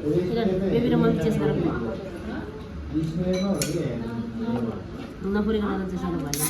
Baby र मैले chess गरेर नपुरिकन चेस गर्नु भएन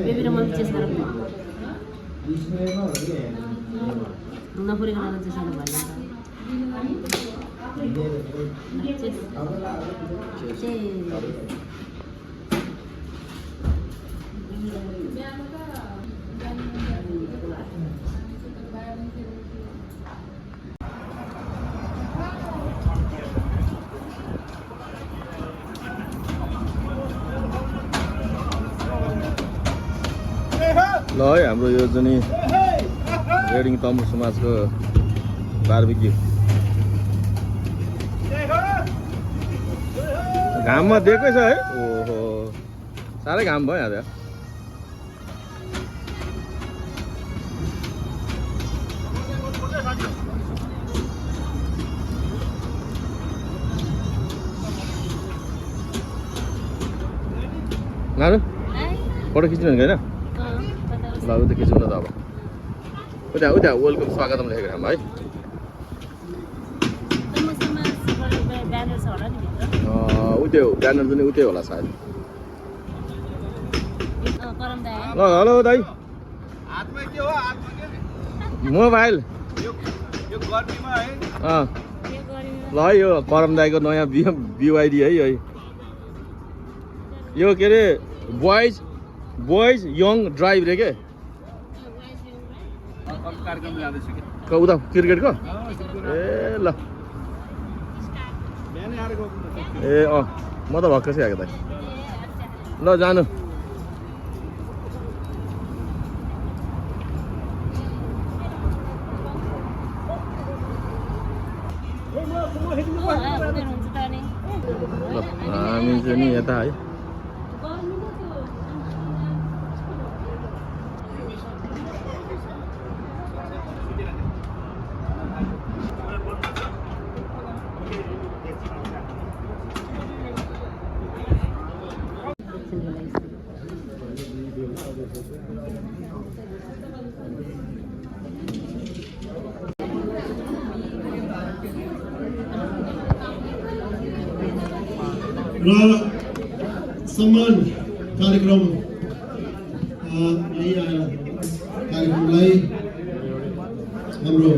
बेबी र मैले चेस गरेर नपुरिकन चेस गर्नु भएन ल है हाम्रो यो जुन रेडिङ तम्बु समाजको बारबिक्यू घाममा दिएकै छ है। ओहो साह्रै घाम भयो यहाँ नानु फोटो खिच्नु होइन ल उता खिचौँ न त अब उता उता वेलकम स्वागतम लेखेको ठाउँमा है। उतै हो ब्यानर पनि उतै होला सायद। ल हेलो दाइ मोबाइल ल है यो करम दाईको नयाँ बिवाइडी है यो के अरे बोइज यङ ड्राइभ रे के उता क्रिकेटको ए ल ए म त भर्खरै आएको दाइ ल जानु ल हामी चाहिँ नि यता है र सम्मान कार्यक्रम कार्यक्रमलाई हाम्रो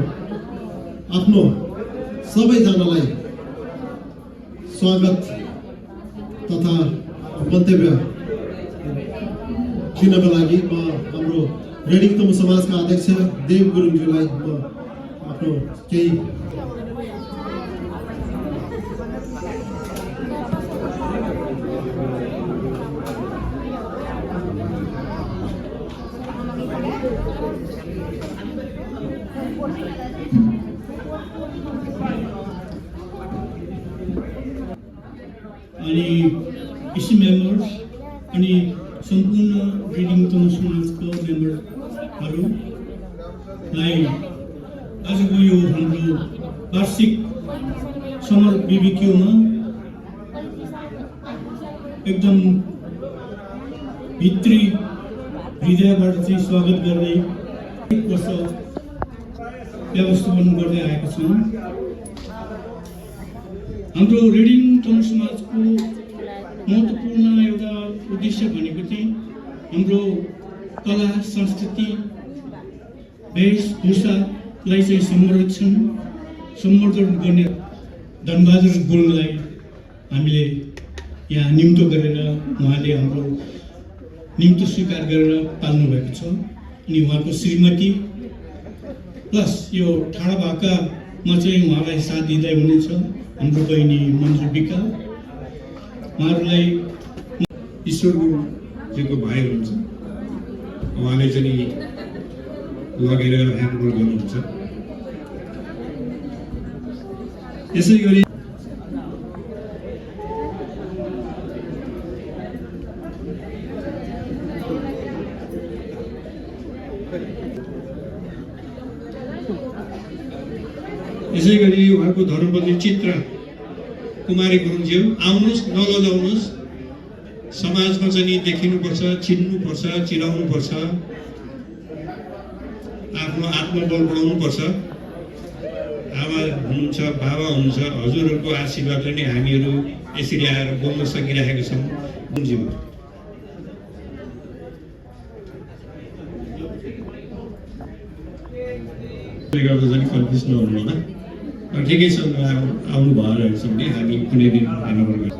आफ्नो सबैजनालाई स्वागत तथा मन्तव्य दिनको लागि म हाम्रो रेडिङ तम्बु समाजका अध्यक्ष देव गुरुङज्यूलाई म आफ्नो केही अनि इसी मेम्बर्स अनि सम्पूर्ण रेडिङ तम्बु समाजको मेम्बरहरूलाई आजको यो हाम्रो वार्षिक समर बिबिक्यूमा एकदम भित्री हृदयबाट चाहिँ स्वागत गर्दै एक वर्ष व्यवस्थापन गर्दै आएको छौँ। हाम्रो रेडिङ तम्बु समाजको महत्त्वपूर्ण एउटा उद्देश्य भनेको चाहिँ हाम्रो कला संस्कृति वेशभूषालाई चाहिँ संवर्धन गर्ने धनबहादुर गुरुङलाई हामीले यहाँ निम्तो गरेर उहाँले हाम्रो निम्तो स्वीकार गरेर पाल्नु भएको छ। अनि उहाँको श्रीमती प्लस यो ठाडा भाकामा चाहिँ उहाँलाई साथ दिँदै हुनुहुन्छ हाम्रो बहिनी मन्जु विका, उहाँहरूलाई ईश्वर गुरुजीको भाइ हुनुहुन्छ, उहाँले चाहिँ लगेर ह्यान्डओभर गर्नुहुन्छ। यसै गरी यसै गरी उहाँको धर्मपत्नी चित्र कुमारी गुरुङज्यू आउनुहोस्, नलजाउनुहोस्। समाजमा चाहिँ नि देखिनुपर्छ, चिन्नुपर्छ, चिनाउनुपर्छ, आफ्नो आत्मबल बढाउनुपर्छ। आमा हुनुहुन्छ, बाबा हुनुहुन्छ, हजुरहरूको आशीर्वादले नै हामीहरू यसरी आएर बोल्न सकिरहेका छौँ। गुरुङज्यू गर्दा चाहिँ कन्फ्युज नहुनु होला। ठिकै छ, आउनु भइरहेको छ भने हामी कुनै दिन हेर्नु पर्छ।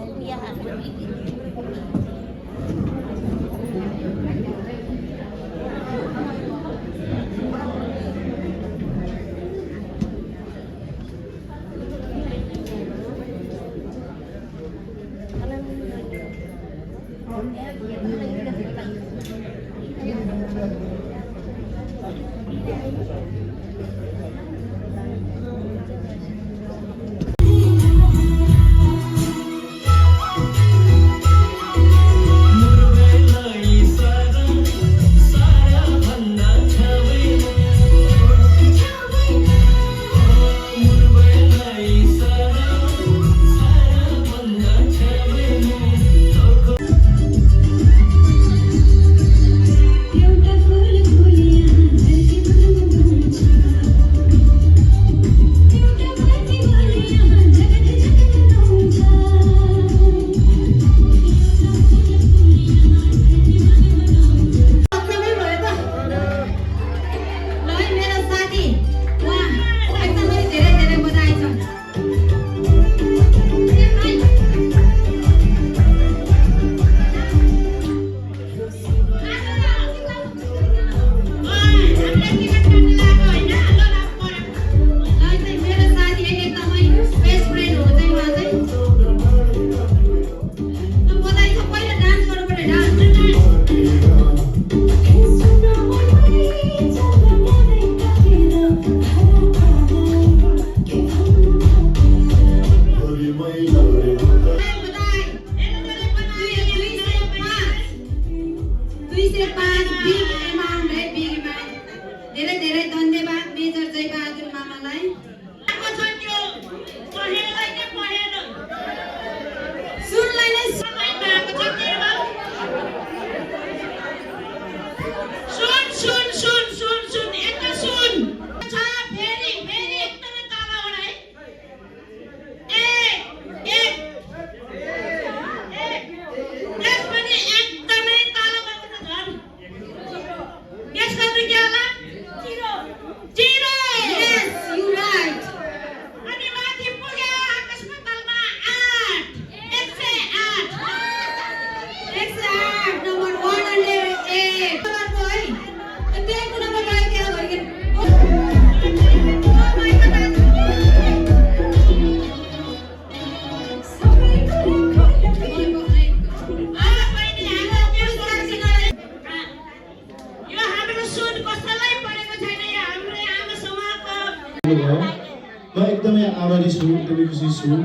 म एकदमै आभारी छु, एकदमै खुसी छु।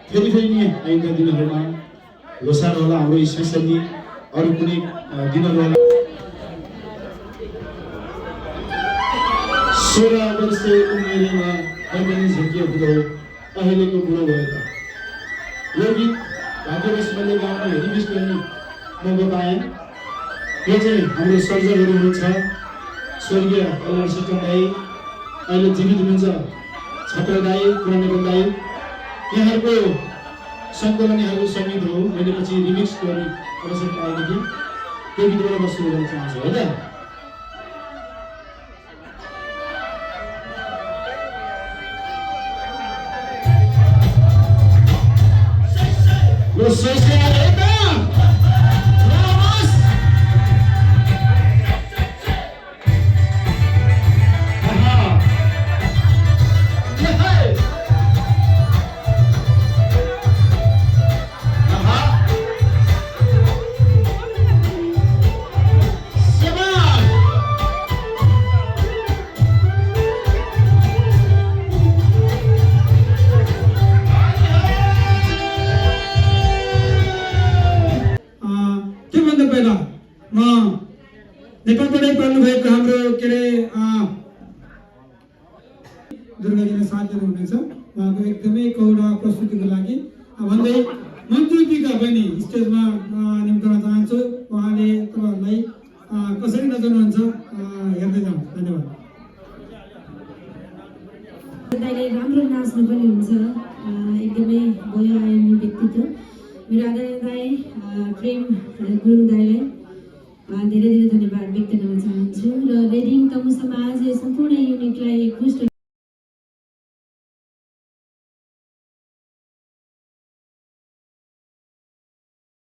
फेरि नि आइन्दा दिनहरूमा लोसार होला, हाम्रो संसदीय अरू कुनै दिनहरू होला। 16 वर्ष उमेरमा पनि झिकियो बुढो, अहिलेको बुढो भयो त। यो गीत भाग्यवश मैले गाउन रिक्वेस्ट गर्ने मौका पाएँ। यो चाहिँ हाम्रो सर्जनहरू हुनुहुन्छ, स्वर्गीय कल्याण सिस्टम दाई, अहिले जीवित हुनुहुन्छ छत्र दाई, पुरानो दाई, यहाँहरूको सङ्कलन यहाँको सङ्गीत हो। मैले पछि रिमिक्स गर्ने अवसर पाएको थिएँ, त्यो गीतबाट म सुरु गर्न चाहन्छु है त। दुर्गाजीले साथ दिनुहुनेछ। उहाँको एकदमै कौडा प्रस्तुतिको लागि भन्दै मन्त्रीका पनि स्टेजमा निम्ताउन चाहन्छु। उहाँले तपाईँहरूलाई कसरी नचाउनुहुन्छ हेर्दै जाउँ। धन्यवाद। दाइले राम्रो नाच्नु पनि हुन्छ, एकदमै बहुआयामी व्यक्तित्व। मेरो आदरणीय दाइ प्रेम गुरुङ दाइलाई धेरै धेरै धन्यवाद व्यक्त गर्न चाहन्छु र रेडिङ तमु समाज सम्पूर्ण युनिटलाई एकमुष्ट